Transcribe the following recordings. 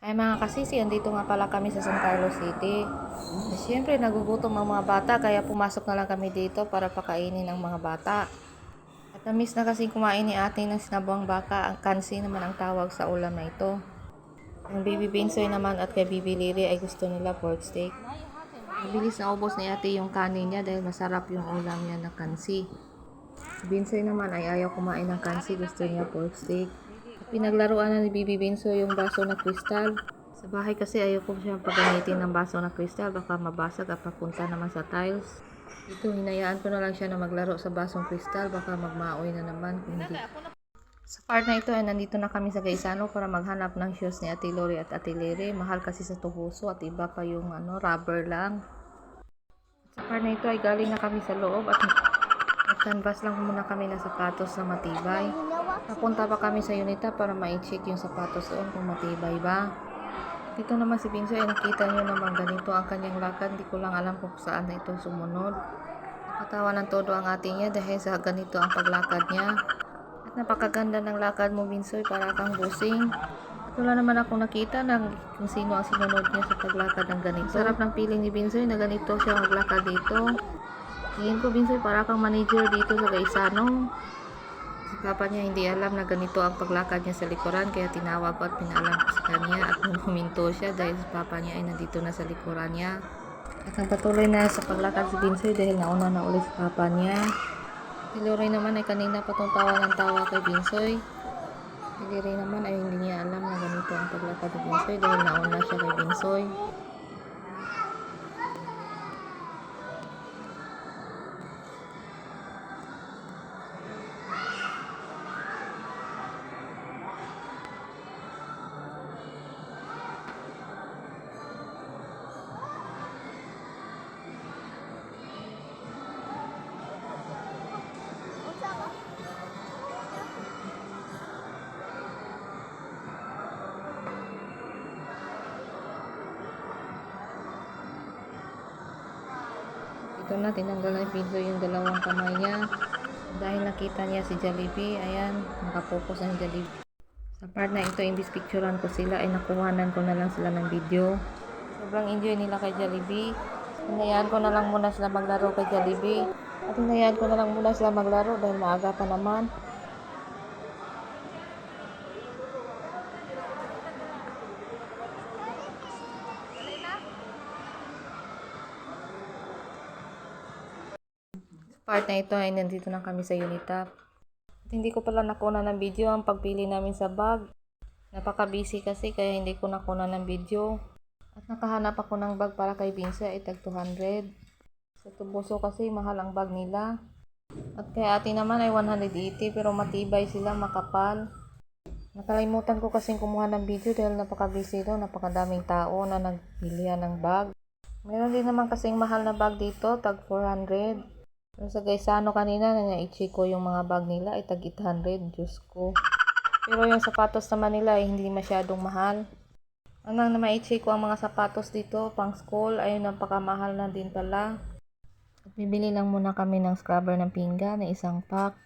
Ay mga kasisi, andito nga pala kami sa San Carlos City. Siyempre, nagugutom ang mga bata kaya pumasok na lang kami dito para pakainin ang mga bata. At na-miss na kasi kumain ni ate ng sinabuang baka, ang kansi naman ang tawag sa ulam na ito. Ang Baby Binsoy naman at kay Bibi Liri ay gusto nila pork steak. Mabilis na ubos ni ate yung kanin niya dahil masarap yung ulam niya na kansi. Si Binsoy naman ay ayaw kumain ng kansi, gusto niya pork steak. Pinaglaruan na ni Bibi Binso yung baso na kristal. Sa bahay kasi ayoko siyang paggamitin ng baso na kristal, baka mabasag at papunta naman sa tiles. Ito, hinayaan ko na lang siya na maglaro sa basong kristal, baka magmaoy na naman kung hindi. Sa part na ito ay nandito na kami sa Gaisano para maghanap ng shoes ni Ate Lori at Ate Lere. Mahal kasi sa Tubuso at iba pa yung rubber lang. Sa part na ito ay galing na kami sa loob at nag-canvas lang muna kami ng sapatos na matibay. Napunta pa kami sa Unita para ma-check yung sapatos doon kung matibay ba. Dito naman si Binso ay nakita nyo naman ganito ang kanyang lakad. Hindi ko lang alam kung saan na ito sumunod. Nakatawa ng todo ang ate niya dahil sa ganito ang paglakad niya. At napakaganda ng lakad mo, Binsoy, para kang busing. At wala naman akong nakita ng kung sino ang sinunod niya sa paglakad ng ganito. Sarap ng feeling ni Binsoy na ganito siya maglakad dito. Tingin ko, Binsoy, para kang manager dito sa Gaisano. Si papa niya hindi alam na ganito ang paglakad niya sa likuran, kaya tinawag ko at pinaalam ko sa kanya at huminto siya dahil si papa niya ay nandito na sa likuran niya. At nagpatuloy na sa paglakad si Binsoy dahil nauna na ulit si papa niya. Si Lori naman ay kanina patong tawa ng tawa kay Binsoy. Si Liri naman ay hindi niya alam na ganito ang paglakad ni Binsoy dahil nauna siya kay Binsoy. Ito na, tinanggal na Binsoy yung dalawang kamay niya. Dahil nakita niya si Jollibee, ayan, nakapokus ang Jollibee. Sa part na ito, imbis picturean ko sila, ay nakuhanan ko na lang sila ng video. Sobrang enjoy nila kay Jollibee. Hinayaan ko na lang muna sila maglaro kay Jollibee. At hinayaan ko na lang muna sila maglaro dahil maaga pa naman. Part na ito ay nandito na kami sa Unitap. At hindi ko pala nakuna ng video ang pagpili namin sa bag. Napaka-busy kasi kaya hindi ko nakuna ng video. At nakahanap ako ng bag para kay Binsa ay tag 200. Sa Tubuso kasi mahal ang bag nila. At kay ate naman ay 180 pero matibay sila, makapal. Nakalimutan ko kasing kumuha ng video dahil napaka-busy doon, napakadaming tao na nagbilihan ng bag. Meron din naman kasing mahal na bag dito, tag 400. Pero sa Gaisano kanina, na-i-check ko yung mga bag nila ay tag 800, Diyos ko. Pero yung sapatos naman nila ay hindi masyadong mahal. Anong na ma-i-check ko ang mga sapatos dito, pang school, ay napakamahal na din pala. At bibili lang muna kami ng scrubber ng pinggan na isang pack.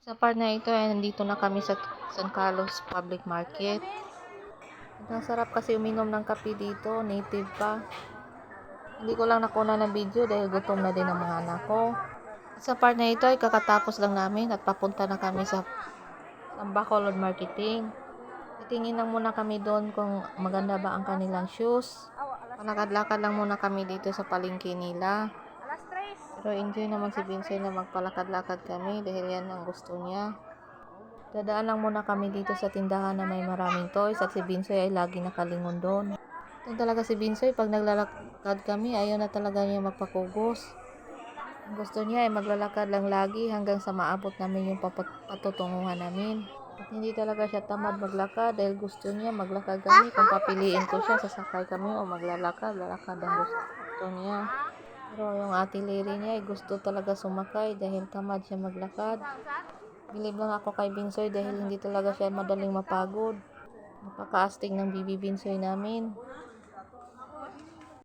Sa part na ito ay nandito na kami sa San Carlos Public Market. At ang sarap kasi uminom ng kape dito, native pa. Hindi ko lang nakuna ng video dahil gutom na din ang mga anak ko. At sa part na ito ay kakatapos lang namin at papunta na kami sa Bacolod Marketing. Titingin lang muna kami doon kung maganda ba ang kanilang shoes. Palakad-lakad lang muna kami dito sa palengke nila. Pero enjoy naman si Binsoy na magpalakad-lakad kami dahil yan ang gusto niya. Dadaan lang muna kami dito sa tindahan na may maraming toys at si Binsoy ay lagi nakalingon doon. Ito talaga si Binsoy, pag naglalakad kami, ayaw na talaga niya magpakugos. Ang gusto niya ay maglalakad lang lagi hanggang sa maabot namin yung patutunguhan namin. At hindi talaga siya tamad maglakad dahil gusto niya maglakad kami. Kung papiliin ko siya, sasakay kami o maglalakad, lalakad ang gusto niya. Pero yung ate Liri niya ay gusto talaga sumakay dahil tamad siya maglakad. Bilib lang ako kay Binsoy dahil hindi talaga siya madaling mapagod. Napaka-astig ng Bibi Binsoy namin.